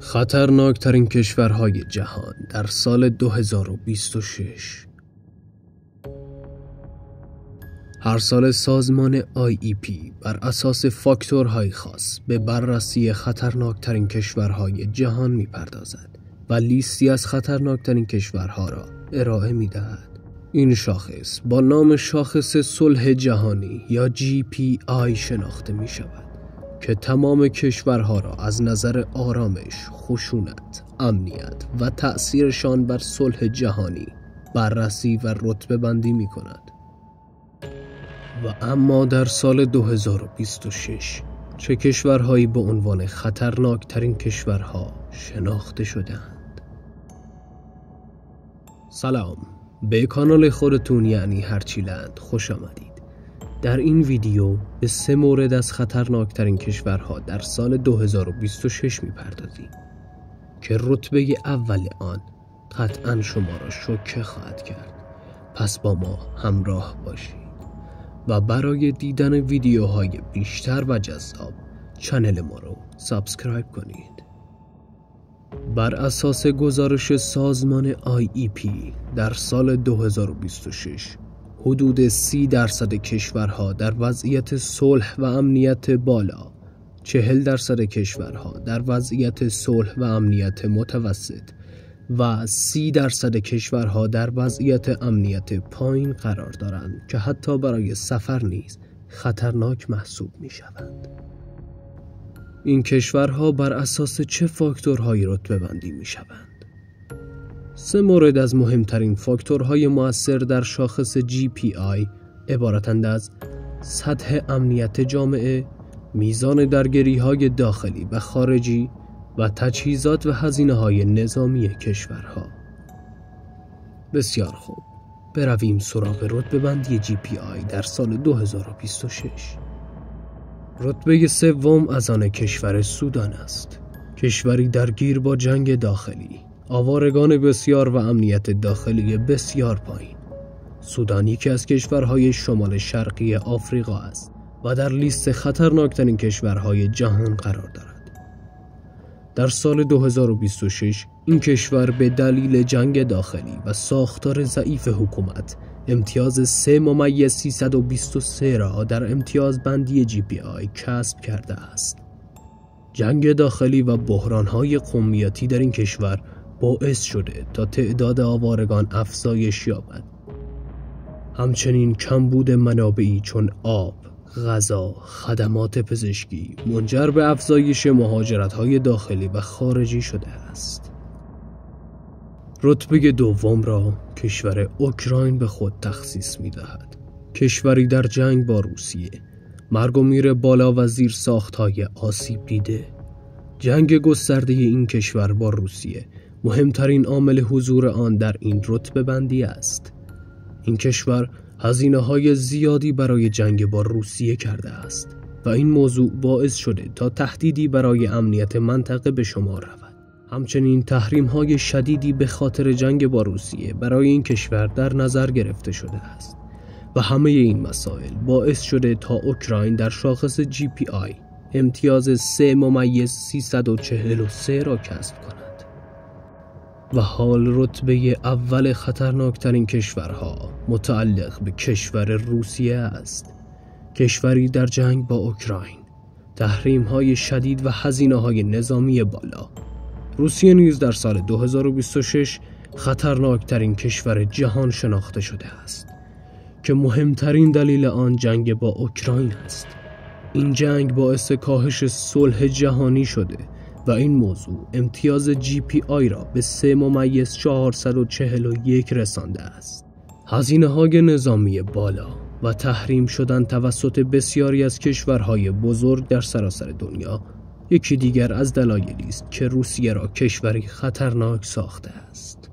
خطرناکترین کشورهای جهان در سال 2026. هر سال سازمان IEP بر اساس فاکتورهای خاص به بررسی خطرناکترین کشورهای جهان می‌پردازد و لیستی از خطرناکترین کشورها را ارائه می‌دهد. این شاخص با نام شاخص صلح جهانی یا GPI شناخته می‌شود که تمام کشورها را از نظر آرامش، خشونت، امنیت و تأثیرشان بر صلح جهانی بررسی و رتبه بندی می کند. و اما در سال 2026 چه کشورهایی به عنوان خطرناکترین کشورها شناخته شدند؟ سلام، به کانال خودتون یعنی هرچیلند خوش آمدید. در این ویدیو به 3 مورد از خطرناکترین کشورها در سال 2026 می‌پردازیم که رتبه اول آن قطعاً شما را شوکه خواهد کرد. پس با ما همراه باشید و برای دیدن ویدیوهای بیشتر و جذاب چنل ما رو سابسکرایب کنید. بر اساس گزارش سازمان IEP در سال 2026 حدود 30% کشورها در وضعیت صلح و امنیت بالا، 40% کشورها در وضعیت صلح و امنیت متوسط و 30% کشورها در وضعیت امنیت پایین قرار دارند که حتی برای سفر نیز خطرناک محسوب می شوند. این کشورها بر اساس چه فاکتورهایی رتبه بندی می شوند؟ 3 مورد از مهمترین فاکتورهای مؤثر در شاخص GPI عبارتند از سطح امنیت جامعه، میزان درگیری‌های داخلی و خارجی و تجهیزات و هزینه‌های نظامی کشورها. بسیار خوب، برویم سراغ رتبه بندی GPI در سال 2026. رتبه سوم از آن کشور سودان است، کشوری درگیر با جنگ داخلی، آوارگان بسیار و امنیت داخلی بسیار پایین. سودان یکی از کشورهای شمال شرقی آفریقا است و در لیست خطرناکترین کشورهای جهان قرار دارد. در سال 2026 این کشور به دلیل جنگ داخلی و ساختار ضعیف حکومت امتیاز 3.323 را در امتیاز بندی GPI کسب کرده است. جنگ داخلی و بحران‌های قومیتی در این کشور باعث شده تا تعداد آوارگان افزایش یابد. همچنین کمبود منابعی چون آب، غذا، خدمات پزشکی منجر به افزایش مهاجرت‌های داخلی و خارجی شده است. رتبه دوم را کشور اوکراین به خود تخصیص می‌دهد. کشوری در جنگ با روسیه، مرگ و میر بالا و زیر ساخت‌های آسیب دیده. جنگ گسترده این کشور با روسیه مهمترین عامل حضور آن در این رتبه بندی است. این کشور هزینه‌های زیادی برای جنگ با روسیه کرده است و این موضوع باعث شده تا تهدیدی برای امنیت منطقه به شمار رود. همچنین تحریم‌های شدیدی به خاطر جنگ با روسیه برای این کشور در نظر گرفته شده است و همه این مسائل باعث شده تا اوکراین در شاخص GPI امتیاز 3.343 را کسب کند. و حال رتبه اول خطرناکترین کشورها متعلق به کشور روسیه است، کشوری در جنگ با اوکراین، تحریم‌های شدید و هزینه‌های نظامی بالا. روسیه نیز در سال 2026 خطرناکترین کشور جهان شناخته شده است که مهمترین دلیل آن جنگ با اوکراین است. این جنگ باعث کاهش صلح جهانی شده و این موضوع امتیاز GPI را به 3.441 رسانده است. هزینه‌های نظامی بالا و تحریم شدن توسط بسیاری از کشورهای بزرگ در سراسر دنیا یکی دیگر از دلایلی است که روسیه را کشوری خطرناک ساخته است.